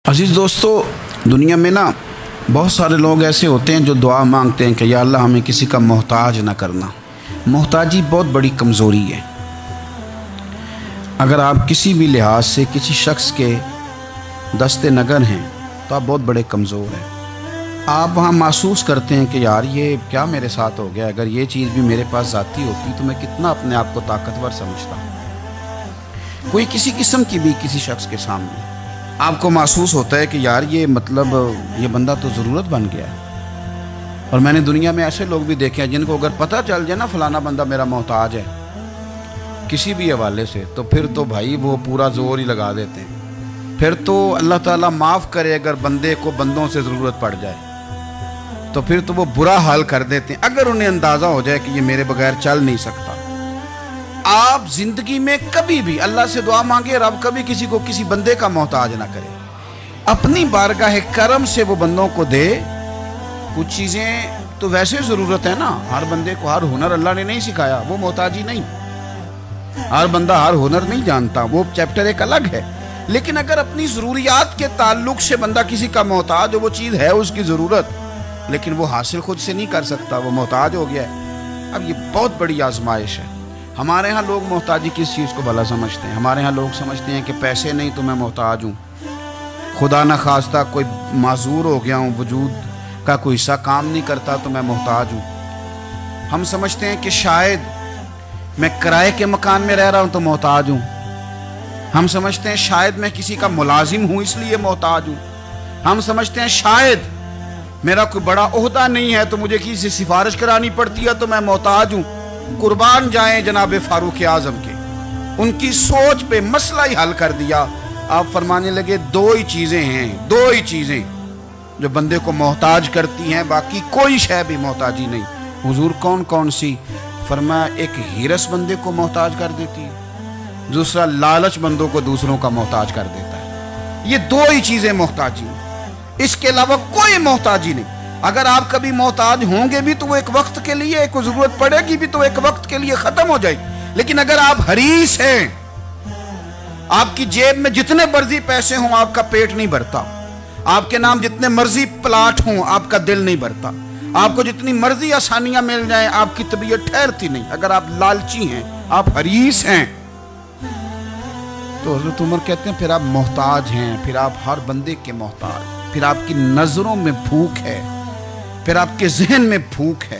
अजीज़ दोस्तों, दुनिया में ना बहुत सारे लोग ऐसे होते हैं जो दुआ मांगते हैं कि या अल्लाह हमें किसी का मोहताज ना करना। मोहताजी बहुत बड़ी कमज़ोरी है। अगर आप किसी भी लिहाज से किसी शख्स के दस्ते नगर हैं तो आप बहुत बड़े कमज़ोर हैं। आप वहाँ महसूस करते हैं कि यार ये क्या मेरे साथ हो गया, अगर ये चीज़ भी मेरे पास ज़ाती होती तो मैं कितना अपने आप को ताकतवर समझता। कोई किसी किस्म की भी किसी शख्स के सामने आपको महसूस होता है कि यार ये मतलब ये बंदा तो ज़रूरत बन गया है। और मैंने दुनिया में ऐसे लोग भी देखे हैं जिनको अगर पता चल जाए ना फलाना बंदा मेरा मोहताज है किसी भी हवाले से, तो फिर तो भाई वो पूरा ज़ोर ही लगा देते हैं। फिर तो अल्लाह ताला माफ़ करे अगर बंदे को बंदों से ज़रूरत पड़ जाए तो फिर तो वो बुरा हाल कर देते हैं अगर उन्हें अंदाज़ा हो जाए कि ये मेरे बगैर चल नहीं सकता। आप जिंदगी में कभी भी अल्लाह से दुआ मांगे, रब कभी किसी को किसी बंदे का मोहताज ना करे। अपनी बारगाह करम से वो बंदों को दे। कुछ चीज़ें तो वैसे ज़रूरत है ना, हर बंदे को हर हुनर अल्लाह ने नहीं सिखाया, वो मोहताजी नहीं। हर बंदा हर हुनर नहीं जानता, वो चैप्टर एक अलग है। लेकिन अगर अपनी ज़रूरियात के ताल्लुक से बंदा किसी का मोहताज हो, वो चीज़ है उसकी ज़रूरत लेकिन वो हासिल खुद से नहीं कर सकता, वो मोहताज हो गया है। अब ये बहुत बड़ी आजमाइश है। हमारे यहाँ लोग मोहताजी किस चीज़ को भला समझते हैं? हमारे यहाँ लोग समझते हैं कि पैसे नहीं तो मैं मोहताज हूँ, खुदा न खास्ता कोई माजूर हो गया हूँ, वजूद का कोई हिस्सा काम नहीं करता तो मैं मोहताज हूँ। हम समझते हैं कि शायद मैं किराए के मकान में रह रहा हूँ तो मोहताज हूँ। हम समझते हैं शायद मैं किसी का मुलाजिम हूँ इसलिए मोहताज हूँ। हम समझते हैं शायद मेरा कोई बड़ा ओहदा नहीं है तो मुझे किसी से सिफारिश करानी पड़ती है तो मैं मोहताज हूँ। कुर्बान जाएं जनाब फारूक आजम के, उनकी सोच पे मसला ही हल कर दिया। आप फरमाने लगे दो ही चीज़ें हैं, दो ही चीज़ें जो बंदे को मोहताज करती हैं, बाकी कोई शय भी मोहताजी नहीं। हुजूर कौन कौन सी? फरमाया एक हिरस बंदे को मोहताज कर देती है, दूसरा लालच बंदों को दूसरों का मोहताज कर देता है। ये दो ही चीज़ें मोहताजी, इसके अलावा कोई मोहताजी नहीं। अगर आप कभी मोहताज होंगे भी तो वो एक वक्त के लिए, एक जरूरत पड़ेगी भी तो एक वक्त के लिए खत्म हो जाएगी। लेकिन अगर आप हरीस हैं, आपकी जेब में जितने मर्जी पैसे हों आपका पेट नहीं भरता, आपके नाम जितने मर्जी प्लाट हों आपका दिल नहीं भरता, आपको जितनी मर्जी आसानियां मिल जाएं आपकी तबीयत ठहरती नहीं। अगर आप लालची हैं, आप हरीस हैं, तो हज़रत उमर कहते हैं फिर आप मोहताज हैं, फिर आप हर बंदे के मोहताज, फिर आपकी नजरों में भूख है, फिर आपके जहन में भूख है,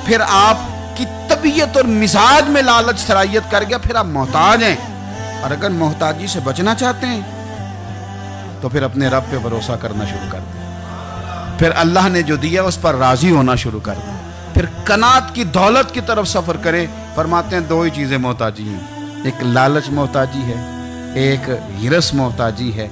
फिर आपकी तबीयत और मिजाज में लालच सरायत कर गया, फिर आप मोहताज हैं। और अगर मोहताजी से बचना चाहते हैं तो फिर अपने रब पे भरोसा करना शुरू कर दें, फिर अल्लाह ने जो दिया उस पर राजी होना शुरू कर दें, फिर कनात की दौलत की तरफ सफर करें। फरमाते हैं दो ही चीजें मोहताजी हैं, एक लालच मोहताजी है, एक हिरस मोहताजी है।